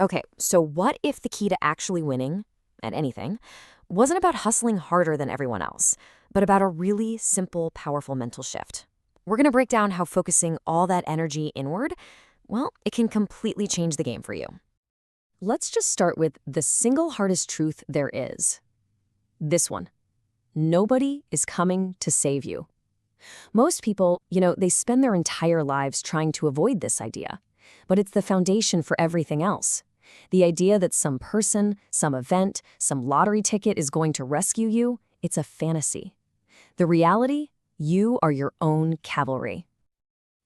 Okay, so what if the key to actually winning at anything wasn't about hustling harder than everyone else, but about a really simple, powerful mental shift? We're going to break down how focusing all that energy inward, well, it can completely change the game for you. Let's just start with the single hardest truth there is. This one. Nobody is coming to save you. Most people, they spend their entire lives trying to avoid this idea, but it's the foundation for everything else. The idea that some person, some event, some lottery ticket is going to rescue you, it's a fantasy. The reality, you are your own cavalry.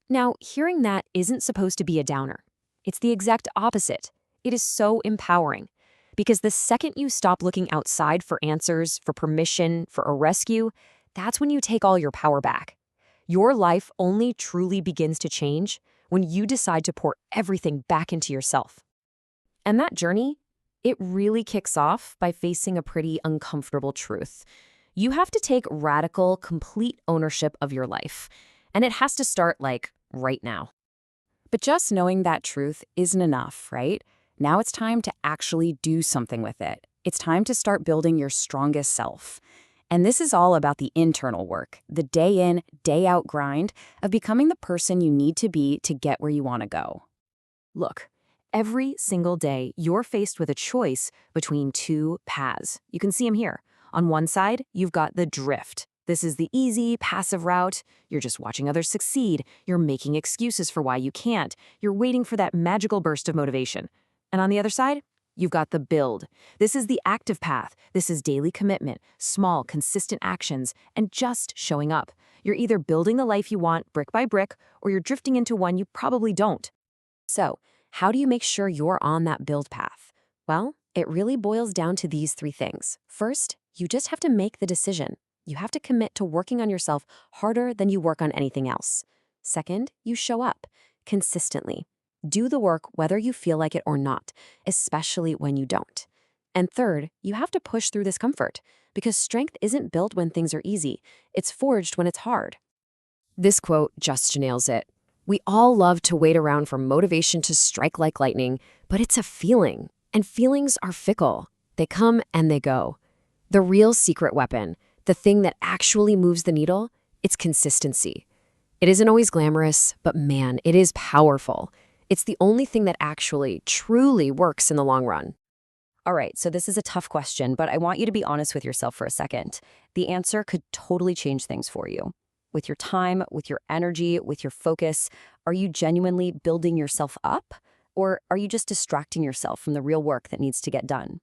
Now, hearing that isn't supposed to be a downer. It's the exact opposite. It is so empowering. Because the second you stop looking outside for answers, for permission, for a rescue, that's when you take all your power back. Your life only truly begins to change when you decide to pour everything back into yourself. And that journey, it really kicks off by facing a pretty uncomfortable truth. You have to take radical, complete ownership of your life. And it has to start, right now. But just knowing that truth isn't enough, right? Now it's time to actually do something with it. It's time to start building your strongest self. And this is all about the internal work, the day in, day out grind of becoming the person you need to be to get where you want to go. Look, every single day you're faced with a choice between two paths. You can see them here. On one side, you've got the drift. This is the easy, passive route. You're just watching others succeed. You're making excuses for why you can't. You're waiting for that magical burst of motivation. And on the other side, you've got the build. This is the active path. This is daily commitment, small, consistent actions, and just showing up. You're either building the life you want brick by brick, or you're drifting into one you probably don't. So, how do you make sure you're on that build path? Well, it really boils down to these three things. First, you just have to make the decision. You have to commit to working on yourself harder than you work on anything else. Second, you show up consistently. Do the work whether you feel like it or not, especially when you don't. And third, you have to push through discomfort, because strength isn't built when things are easy. It's forged when it's hard. This quote just nails it. We all love to wait around for motivation to strike like lightning, but it's a feeling, and feelings are fickle. They come and they go. The real secret weapon, the thing that actually moves the needle, it's consistency. It isn't always glamorous, but man, it is powerful. It's the only thing that actually, truly works in the long run. All right, so this is a tough question, but I want you to be honest with yourself for a second. The answer could totally change things for you. With your time, with your energy, with your focus, are you genuinely building yourself up? Or are you just distracting yourself from the real work that needs to get done?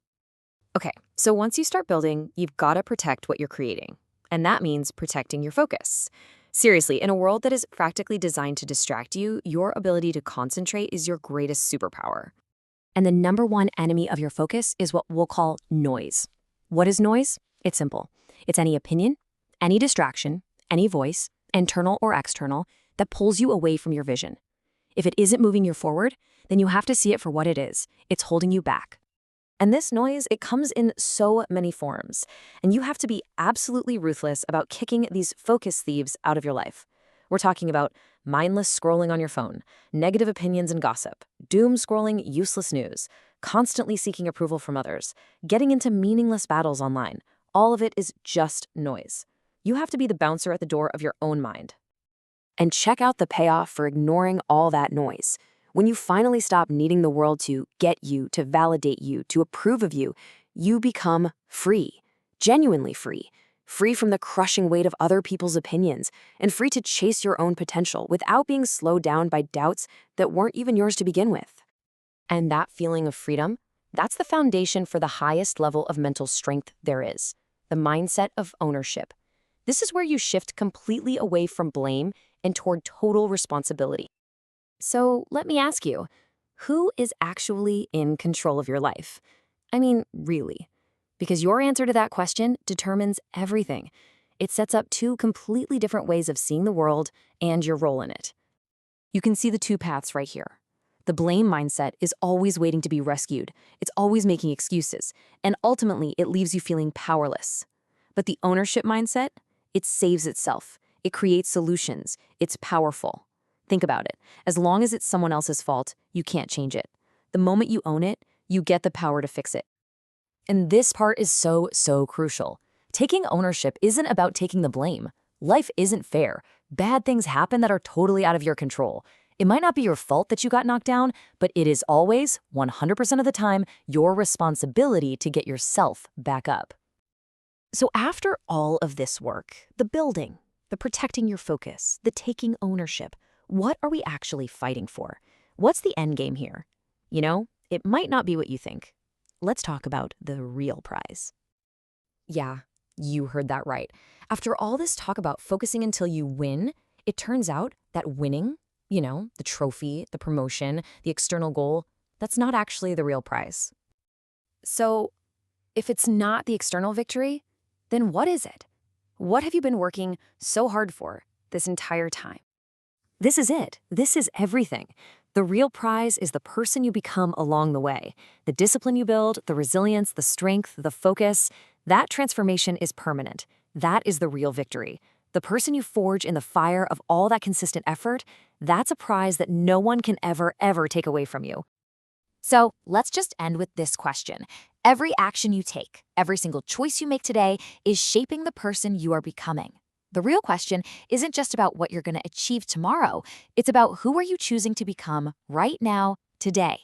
Okay, so once you start building, you've got to protect what you're creating. And that means protecting your focus. Seriously, in a world that is practically designed to distract you, your ability to concentrate is your greatest superpower. And the number one enemy of your focus is what we'll call noise. What is noise? It's simple. It's any opinion, any distraction, any voice, internal or external, that pulls you away from your vision. If it isn't moving you forward, then you have to see it for what it is. It's holding you back. And this noise, it comes in so many forms. And you have to be absolutely ruthless about kicking these focus thieves out of your life. We're talking about mindless scrolling on your phone, negative opinions and gossip, doom scrolling useless news, constantly seeking approval from others, getting into meaningless battles online. All of it is just noise. You have to be the bouncer at the door of your own mind. And check out the payoff for ignoring all that noise. When you finally stop needing the world to get you, to validate you, to approve of you, you become free, genuinely free, free from the crushing weight of other people's opinions, and free to chase your own potential without being slowed down by doubts that weren't even yours to begin with. And that feeling of freedom, that's the foundation for the highest level of mental strength there is, the mindset of ownership. This is where you shift completely away from blame and toward total responsibility. So let me ask you, who is actually in control of your life? I mean, really. Because your answer to that question determines everything. It sets up two completely different ways of seeing the world and your role in it. You can see the two paths right here. The blame mindset is always waiting to be rescued. It's always making excuses. And ultimately, it leaves you feeling powerless. But the ownership mindset, it saves itself. It creates solutions. It's powerful. Think about it. As long as it's someone else's fault, you can't change it. The moment you own it, you get the power to fix it. And this part is so, so crucial. Taking ownership isn't about taking the blame. Life isn't fair. Bad things happen that are totally out of your control. It might not be your fault that you got knocked down, but it is always, 100% of the time, your responsibility to get yourself back up. So after all of this work, the building, the protecting your focus, the taking ownership, what are we actually fighting for? What's the end game here? You know, it might not be what you think. Let's talk about the real prize. Yeah, you heard that right. After all this talk about focusing until you win, it turns out that winning, the trophy, the promotion, the external goal, that's not actually the real prize. So, if it's not the external victory, then what is it? What have you been working so hard for this entire time? This is it. This is everything. The real prize is the person you become along the way. The discipline you build, the resilience, the strength, the focus. That transformation is permanent. That is the real victory. The person you forge in the fire of all that consistent effort, that's a prize that no one can ever, ever take away from you. So let's just end with this question. Every action you take, every single choice you make today is shaping the person you are becoming. The real question isn't just about what you're going to achieve tomorrow. It's about who are you choosing to become right now, today.